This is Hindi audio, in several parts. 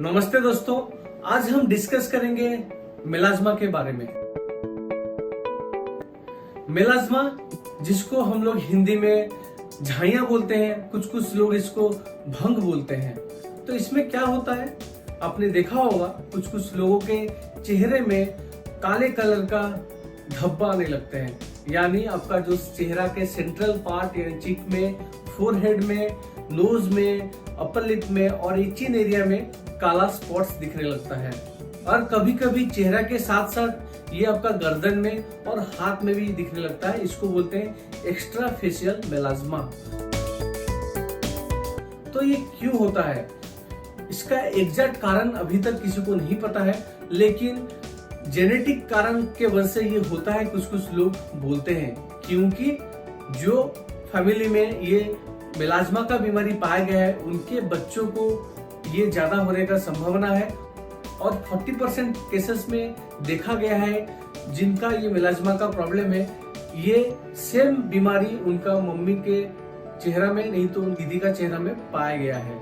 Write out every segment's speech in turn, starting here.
नमस्ते दोस्तों, आज हम डिस्कस करेंगे मेलाज्मा के बारे में। मेलाज्मा, जिसको हम लोग हिंदी में झाइयां बोलते हैं, कुछ कुछ लोग इसको भंग बोलते हैं। तो इसमें क्या होता है, आपने देखा होगा कुछ कुछ लोगों के चेहरे में काले कलर का धब्बा आने लगते हैं, यानी आपका जो चेहरा के सेंट्रल पार्ट यानी चीक में, फोरहेड में, नोज में, अपर लिप में और चिन एरिया में काला स्पॉट्स दिखने लगता है। और कभी कभी चेहरा के साथ साथ ये आपका गर्दन में और हाथ में भी दिखने लगता है। इसको बोलते हैं एक्स्ट्रा फेशियल मेलाज्मा। तो ये क्यों होता है, इसका एग्जैक्ट कारण अभी तक किसी को नहीं पता है, लेकिन जेनेटिक कारण के वजह से ये होता है, कुछ कुछ लोग बोलते हैं। क्योंकि जो फैमिली में ये मेलाज्मा का बीमारी पाया गया है, उनके बच्चों को ये ज्यादा होने का संभावना है। और 40% केसेस में देखा गया है जिनका ये मेलाज्मा का प्रॉब्लम है, ये सेम बीमारी उनका मम्मी के चेहरा में नहीं तो उन दीदी का चेहरा में पाया गया है।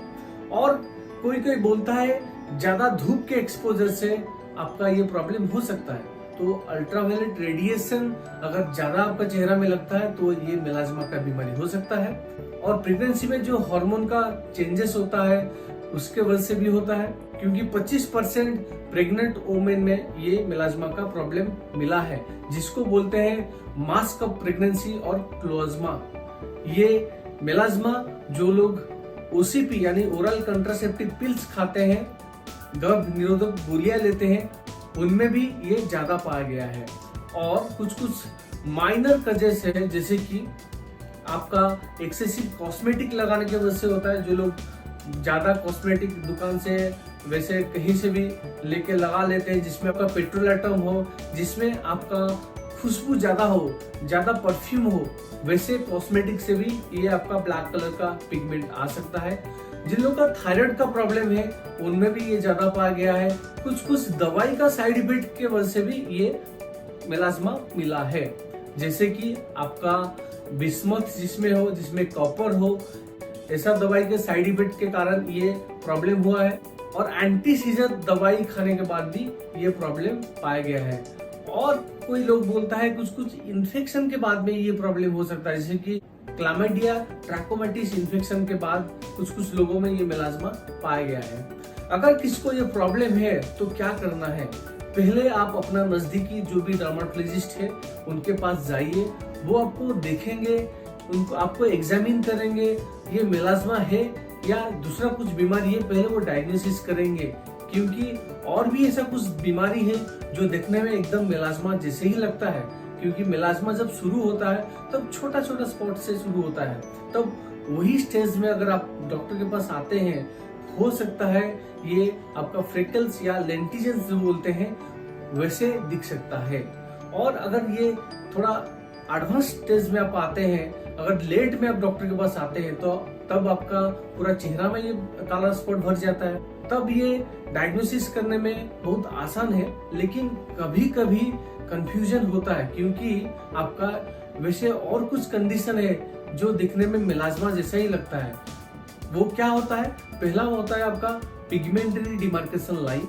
और कोई कोई बोलता है ज्यादा धूप के एक्सपोजर से आपका ये प्रॉब्लम हो सकता है। तो अल्ट्रावायलेट रेडिएशन अगर ज्यादा आपका चेहरा में लगता है तो ये मेलाज्मा का बीमारी हो सकता है। और प्रेगनेंसी में जो हार्मोन का चेंजेस होता है उसके वजह से भी होता है, क्योंकि 25% प्रेग्नेंट वुमेन में ये मेलाज्मा का प्रॉब्लम मिला है, जिसको बोलते हैं मास्क ऑफ प्रेगनेंसी और क्लोज्मा। ये मेलाज्मा जो लोग ओसीपी यानी ओरल कंट्रासेप्टिव पिल्स खाते हैं, गर्भ निरोधक गोलियां लेते हैं, उनमें भी ये ज्यादा पाया गया है। और कुछ कुछ माइनर कजेस है, जैसे कि आपका एक्सेसिव कॉस्मेटिक लगाने की वजह से होता है। जो लोग ज्यादा कॉस्मेटिक दुकान से वैसे कहीं से भी लेके लगा लेते हैं, जिसमें आपका पेट्रोल आइटम हो, जिसमें आपका खुशबू ज्यादा हो, ज्यादा परफ्यूम हो, वैसे कॉस्मेटिक से भी ये आपका ब्लैक कलर का पिगमेंट आ सकता है। जिन लोगों का थायराइड का प्रॉब्लम है उनमें भी ये ज्यादा पाया गया है। कुछ कुछ दवाई का साइड इफेक्ट के वजह से भी ये मेलाज्मा मिला है, जैसे कि आपका बिस्मथ जिसमें हो, जिसमें कॉपर हो, ऐसा दवाई के साइड इफेक्ट के कारण ये प्रॉब्लम हुआ है। और एंटी सीजर दवाई खाने के बाद भी ये प्रॉब्लम पाया गया है। और कोई लोग बोलता है कुछ कुछ इन्फेक्शन के बाद में ये प्रॉब्लम हो सकता है, जैसे कि क्लामिडिया ट्रैकोमैटिस इन्फेक्शन के बाद कुछ कुछ लोगों में ये मेलाज्मा पाया गया है। अगर किसको ये प्रॉब्लम है तो क्या करना है, पहले आप अपना नजदीकी जो भी डर्माटोलॉजिस्ट है उनके पास जाइए, वो आपको देखेंगे, उनको आपको एग्जामिन करेंगे, ये मेलाज्मा है या दूसरा कुछ बीमारी है, पहले वो डायग्नोसिस करेंगे। क्योंकि और भी ऐसा कुछ बीमारी है जो देखने में एकदम मेलाज्मा जैसे ही लगता है, क्योंकि मेलाज्मा जब शुरू होता है तब छोटा छोटा स्पॉट से शुरू होता है। तब वही स्टेज में अगर आप डॉक्टर के पास आते हैं, हो सकता है ये आपका फ्रेकल्स या लेंटिजेंस जो बोलते हैं वैसे दिख सकता है। और अगर ये थोड़ा एडवांस स्टेज में आप आते हैं, अगर लेट में आप डॉक्टर के पास आते हैं, तो तब आपका पूरा चेहरा में ये काला स्पॉट भर जाता है। तब ये डायग्नोसिस करने में बहुत आसान है, लेकिन कभी कभी कंफ्यूजन होता है, क्योंकि आपका वैसे और कुछ कंडीशन है जो दिखने में मेलाज्मा जैसा ही लगता है। वो क्या होता है, पहला होता है आपका पिगमेंटरी डिमार्केशन लाइन,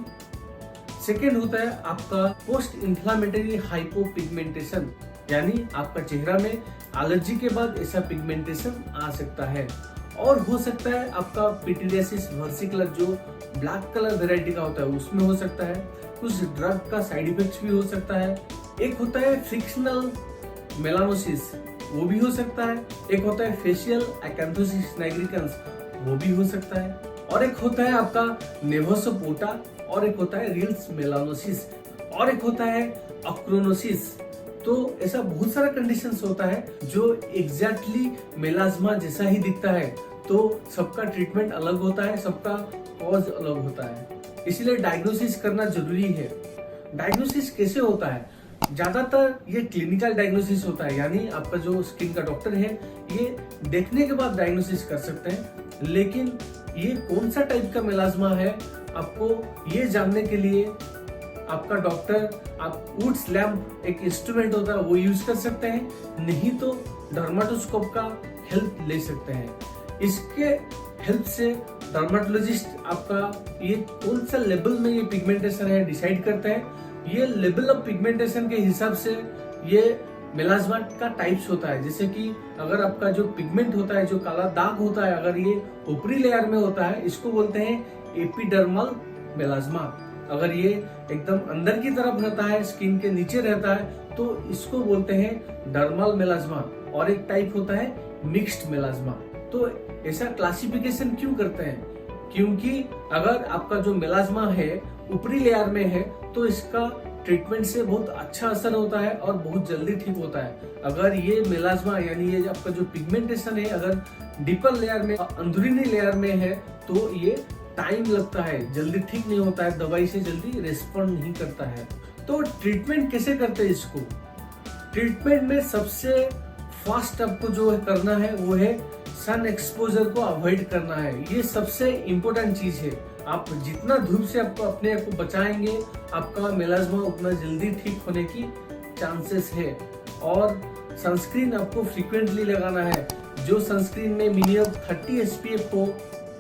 सेकेंड होता है आपका पोस्ट इन्फ्लामेटरी हाइपोपिगमेंटेशन, यानी आपका चेहरा में एलर्जी के बाद ऐसा पिगमेंटेशन आ सकता है। और हो सकता है आपका पिटीरियासिस वर्सिकुलर जो ब्लैक कलर वेराइटी का होता है उसमें हो सकता है। कुछ ड्रग का साइड इफेक्ट्स भी हो सकता है। एक होता है फ्रिक्शनल मेलानोसिस, वो भी हो सकता है। एक होता है फेशियल अकैंथोसिस नाइग्रिकन्स, वो भी हो सकता है। और एक होता है आपका नेवोसोपोटा, और एक होता है रिल्स मेलानोसिस, और एक होता है अक्रोनोसिस। तो ऐसा बहुत सारा कंडीशंस होता है जो एग्जैक्टली मेलाज्मा जैसा ही दिखता है। तो सबका ट्रीटमेंट अलग होता है, सबका कॉज अलग होता है, इसीलिए डायग्नोसिस करना जरूरी है। डायग्नोसिस कैसे होता है, ज्यादातर ये क्लिनिकल डायग्नोसिस होता है, यानी आपका जो स्किन का डॉक्टर है ये देखने के बाद डायग्नोसिस कर सकते हैं। लेकिन ये कौन सा टाइप का मेलाज्मा है, आपको ये जानने के लिए आपका डॉक्टर, आप वुड्स लैम्प एक इंस्ट्रूमेंट होता है वो यूज कर सकते हैं, नहीं तो डर्माटोस्कोप का हेल्प ले सकते हैं। इसके हेल्प से डर्मेटोलॉजिस्ट आपका ये कौन सा लेवल में ये पिगमेंटेशन है डिसाइड करते हैं। ये लेवल ऑफ पिगमेंटेशन के हिसाब से ये मेलास्मा का टाइप्स होता है। जैसे कि अगर आपका जो पिगमेंट होता है, जो काला दाग होता है, अगर ये ऊपरी लेयर में होता है, इसको बोलते हैं एपिडर्मल मेलास्मा। अगर ये एकदम अंदर की तरफ रहता है, स्किन के नीचे रहता है, तो इसको बोलते हैं डर्मल मेलास्मा। और एक टाइप होता है मिक्स्ड मेलास्मा। तो ऐसा क्लासिफिकेशन क्यों करते हैं? क्योंकि अगर आपका जो मेलास्मा है ऊपरी लेयर में है तो इसका ट्रीटमेंट से बहुत अच्छा असर होता है और बहुत जल्दी ठीक होता है। अगर ये मेलास्मा यानी ये आपका जो पिगमेंटेशन है अगर डीपर लेयर में, अंदरूनी लेयर में है, तो ये टाइम लगता है, जल्दी ठीक नहीं होता है, दवाई से जल्दी रेस्पॉन्ड नहीं करता है। तो ट्रीटमेंट कैसे करते हैं इसको? ट्रीटमेंट में सबसे फास्ट आपको जो करना है वो है सन एक्सपोजर को अवॉइड करना है। ये सबसे इम्पोर्टेंट चीज है। आप जितना धूप से आपको अपने आप को बचाएंगे, आपका मेलास्मा उतना जल्दी ठीक होने की चांसेस है। और सनस्क्रीन आपको फ्रीक्वेंटली लगाना है। जो सनस्क्रीन में मिनिमम 30 SPF हो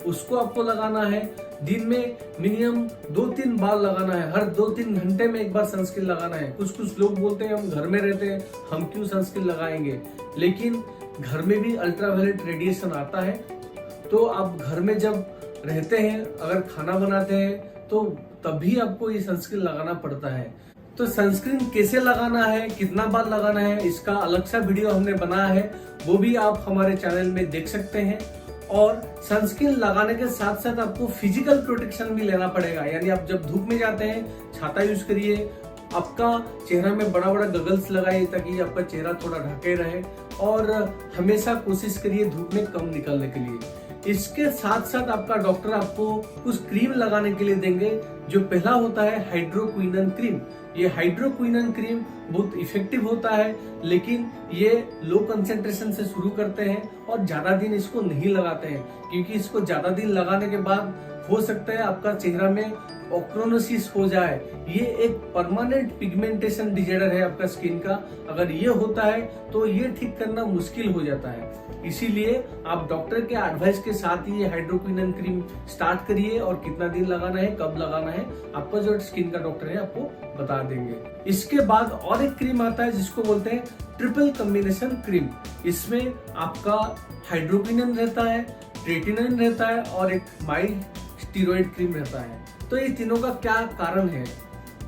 उसको आपको लगाना है। दिन में मिनिमम 2-3 बार लगाना है। हर 2-3 घंटे में एक बार सनस्क्रीन लगाना है। कुछ लोग बोलते हैं हम घर में रहते हैं, हम क्यों सनस्क्रीन लगाएंगे? लेकिन घर में भी अल्ट्रावायलेट रेडिएशन आता है। तो आप घर में जब रहते हैं, अगर खाना बनाते हैं, तो तभी आपको ये सनस्क्रीन लगाना पड़ता है। तो सनस्क्रीन कैसे लगाना है, कितना बार लगाना है, इसका अलग सा वीडियो हमने बनाया है, वो भी आप हमारे चैनल में देख सकते हैं। और सनस्क्रीन लगाने के साथ साथ आपको फिजिकल प्रोटेक्शन भी लेना पड़ेगा। यानी आप जब धूप में जाते हैं, छाता यूज करिए, आपका चेहरा में बड़ा बड़ा गगल्स लगाइए ताकि आपका चेहरा थोड़ा ढके रहे, और हमेशा कोशिश करिए धूप में कम निकलने के लिए। इसके साथ साथ आपका डॉक्टर आपको कुछ क्रीम लगाने के लिए देंगे। जो पहला होता है हाइड्रोक्विनन क्रीम। ये हाइड्रोक्विनन क्रीम बहुत इफेक्टिव होता है, लेकिन ये लो कंसेंट्रेशन से शुरू करते हैं और ज्यादा दिन इसको नहीं लगाते हैं, क्योंकि इसको ज्यादा दिन लगाने के बाद हो सकता है आपका चेहरा में ऑक्रोनोसिस हो जाए। ये एक परमानेंट पिगमेंटेशन डिजॉर्डर है आपका स्किन का। अगर ये होता है तो ये ठीक करना मुश्किल हो जाता है। इसीलिए आप डॉक्टर के एडवाइस के साथ ही ये हाइड्रोक्विनन क्रीम स्टार्ट करिए, और कितना दिन लगाना है, कब लगाना है, आपका जो स्किन का डॉक्टर है आपको बता देंगे। इसके बाद और एक क्रीम आता है जिसको बोलते हैं ट्रिपल कॉम्बिनेशन क्रीम। इसमें आपका हाइड्रोक्विनन रहता है, ट्रेटिनन रहता है और एक माइल्ड स्टीरॉइड क्रीम रहता है। तो ये तीनों का क्या कारण है?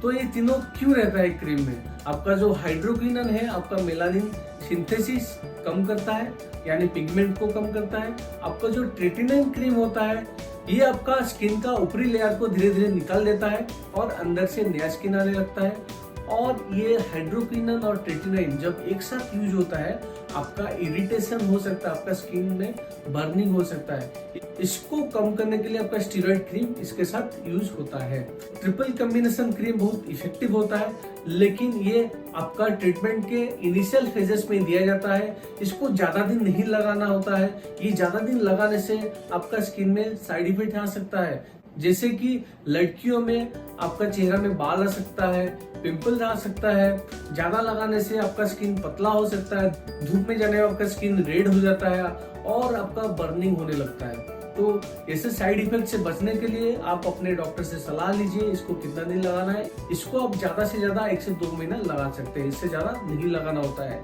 तो ये तीनों क्यों रहता है क्रीम में? आपका जो हाइड्रोक्विनन है आपका मेलानिन सिंथेसिस कम करता है, यानी पिगमेंट को कम करता है। आपका जो ट्रेटिनन क्रीम होता है ये आपका स्किन का ऊपरी लेयर को धीरे धीरे निकाल देता है और अंदर से नया स्किन आने लगता है। और ये हाइड्रोक्विनन और ट्रेटिनन जब एक साथ यूज होता है, आपका इरिटेशन हो सकता है, आपका स्किन में बर्निंग हो सकता है। इसको कम करने के लिए आपका स्टीरॉइड क्रीम इसके साथ यूज होता है। ट्रिपल कॉम्बिनेशन क्रीम बहुत इफेक्टिव होता है, लेकिन ये आपका ट्रीटमेंट के इनिशियल फेजेस में दिया जाता है। इसको ज्यादा दिन नहीं लगाना होता है। ये ज्यादा दिन लगाने से आपका स्किन में साइड इफेक्ट आ सकता है, जैसे कि लड़कियों में आपका चेहरा में बाल आ सकता है, पिंपल आ सकता है। ज्यादा लगाने से आपका स्किन पतला हो सकता है, धूप में जाने में आपका स्किन रेड हो जाता है और आपका बर्निंग होने लगता है। तो ऐसे साइड इफेक्ट से बचने के लिए आप अपने डॉक्टर से सलाह लीजिए इसको कितना दिन लगाना है। इसको आप ज्यादा से ज्यादा 1 से 2 महीना लगा सकते हैं, इससे ज्यादा नहीं लगाना होता है।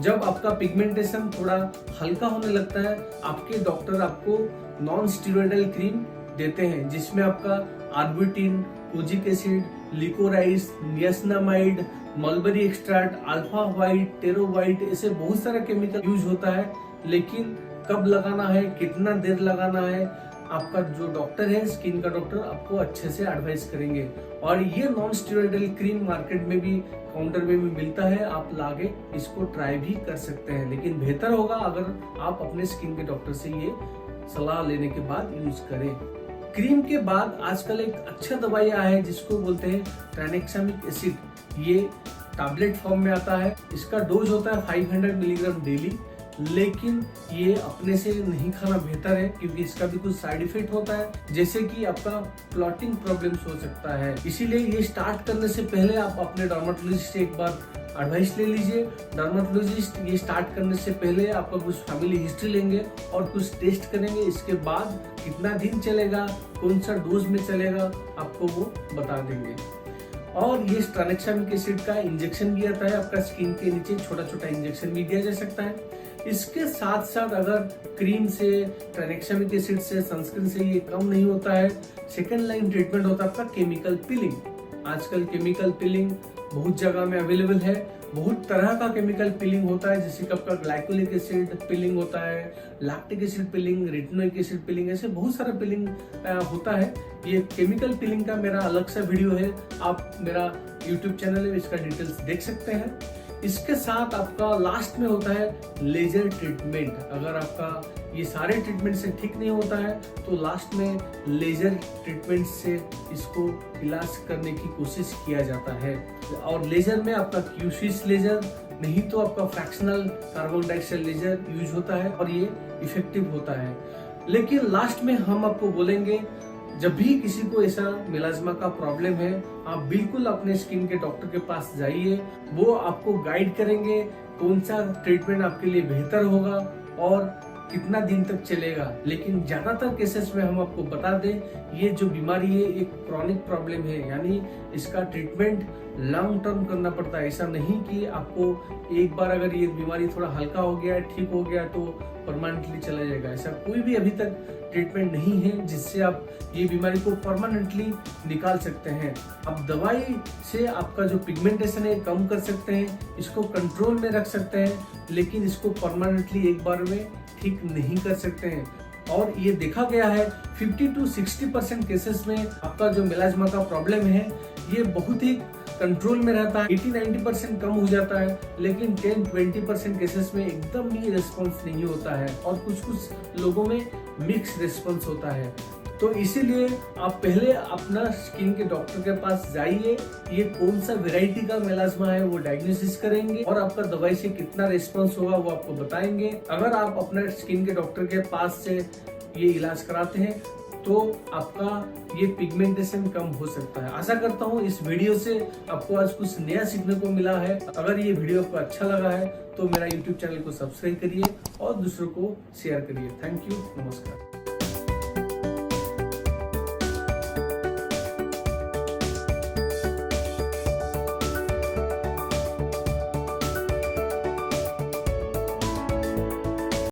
जब आपका पिगमेंटेशन थोड़ा हल्का होने लगता है, आपके डॉक्टर आपको नॉन स्टीरॉयडल क्रीम देते हैं, जिसमें आपका arbutin, kojic acid, liquorice, niacinamide, mulberry extract, alpha white, tarot white, ऐसे बहुत सारा केमिकल यूज होता है। लेकिन कब लगाना है, कितना देर लगाना है, आपका जो डॉक्टर है, स्किन का डॉक्टर, आपको अच्छे से एडवाइस करेंगे। और ये नॉन स्टीरॉयडल क्रीम मार्केट में भी, काउंटर में भी मिलता है, आप लाके इसको ट्राई भी कर सकते हैं। लेकिन बेहतर होगा अगर आप अपने स्किन के डॉक्टर से ये सलाह लेने के बाद यूज करें। क्रीम के बाद आजकल एक अच्छा दवाई आया है जिसको बोलते हैं ट्रानेक्सामिक एसिड। ये टैबलेट फॉर्म में आता है। इसका डोज होता है 500 मिलीग्राम डेली, लेकिन ये अपने से नहीं खाना बेहतर है, क्योंकि इसका भी कुछ साइड इफेक्ट होता है, जैसे कि आपका क्लॉटिंग प्रॉब्लम्स हो सकता है। इसीलिए ये स्टार्ट करने से पहले आप अपने डर्मेटोलॉजिस्ट से एक बार एडवाइस ले लीजिए। डर्मेटोलॉजिस्ट ये स्टार्ट करने से पहले आपका कुछ फैमिली हिस्ट्री लेंगे और कुछ टेस्ट करेंगे। इसके बाद कितना दिन चलेगा, कौन सा डोज में चलेगा, आपको वो बता देंगे। और ये ट्रानेक्सामिक एसिड का इंजेक्शन भी आता है, आपका स्किन के नीचे छोटा छोटा इंजेक्शन भी दिया जा सकता है। इसके साथ साथ अगर क्रीम से, ट्रानेक्सामिक एसिड से, सनस्क्रीन से ये कम नहीं होता है, सेकेंड लाइन ट्रीटमेंट होता है आपका केमिकल पिलिंग। आजकल केमिकल पिलिंग बहुत जगह में अवेलेबल है, बहुत तरह का केमिकल पिलिंग होता है, जैसे कि आपका ग्लाइकोलिक एसिड पिलिंग होता है, लैक्टिक एसिड पिलिंग, रेटिनोइक एसिड पिलिंग, ऐसे बहुत सारा पिलिंग होता है। ये केमिकल पिलिंग का मेरा अलग सा वीडियो है, आप मेरा यूट्यूब चैनल में इसका डिटेल्स देख सकते हैं। इसके साथ आपका लास्ट में होता है लेजर ट्रीटमेंट। अगर आपका ये सारे ट्रीटमेंट से ठीक नहीं होता है तो लास्ट में लेजर ट्रीटमेंट से इसको इलाज करने की कोशिश किया जाता है। और लेजर में आपका क्यूसिस लेजर नहीं तो आपका fractional carbon dioxide laser use होता है और ये इफेक्टिव होता है। लेकिन लास्ट में हम आपको बोलेंगे, जब भी किसी को ऐसा मेलाज्मा का प्रॉब्लम है, आप बिल्कुल अपने स्किन के डॉक्टर के पास जाइए। वो आपको गाइड करेंगे कौन सा ट्रीटमेंट आपके लिए बेहतर होगा और कितना दिन तक चलेगा। लेकिन ज्यादातर केसेस में हम आपको बता दें, ये जो बीमारी है एक क्रॉनिक प्रॉब्लम है, यानी इसका ट्रीटमेंट लॉन्ग टर्म करना पड़ता है। ऐसा नहीं कि आपको एक बार अगर ये बीमारी थोड़ा हल्का हो गया, ठीक हो गया तो परमानेंटली चला जाएगा। ऐसा कोई भी अभी तक ट्रीटमेंट नहीं है जिससे आप ये बीमारी को परमानेंटली निकाल सकते हैं। आप दवाई से आपका जो पिगमेंटेशन है कम कर सकते हैं, इसको कंट्रोल में रख सकते हैं, लेकिन इसको परमानेंटली एक बार में ठीक नहीं कर सकते हैं। और ये देखा गया है 50 to 60% केसेस में आपका जो मेलाज्मा का प्रॉब्लम है ये बहुत ही कंट्रोल में रहता है, 80-90% कम हो जाता है, लेकिन 10-20% केसेस में एकदम भी रिस्पॉन्स नहीं होता है और कुछ लोगों में मिक्स रिस्पॉन्स होता है। तो इसीलिए आप पहले अपना स्किन के डॉक्टर के पास जाइए, ये कौन सा वैरायटी का मेलाज्मा है वो डायग्नोसिस करेंगे और आपका दवाई से कितना रिस्पॉन्स होगा वो आपको बताएंगे। अगर आप अपना स्किन के डॉक्टर के पास से ये इलाज कराते हैं तो आपका ये पिगमेंटेशन कम हो सकता है। आशा करता हूँ इस वीडियो से आपको आज कुछ नया सीखने को मिला है। अगर ये वीडियो आपको अच्छा लगा है तो मेरा यूट्यूब चैनल को सब्सक्राइब करिए और दूसरों को शेयर करिए। थैंक यू, नमस्कार।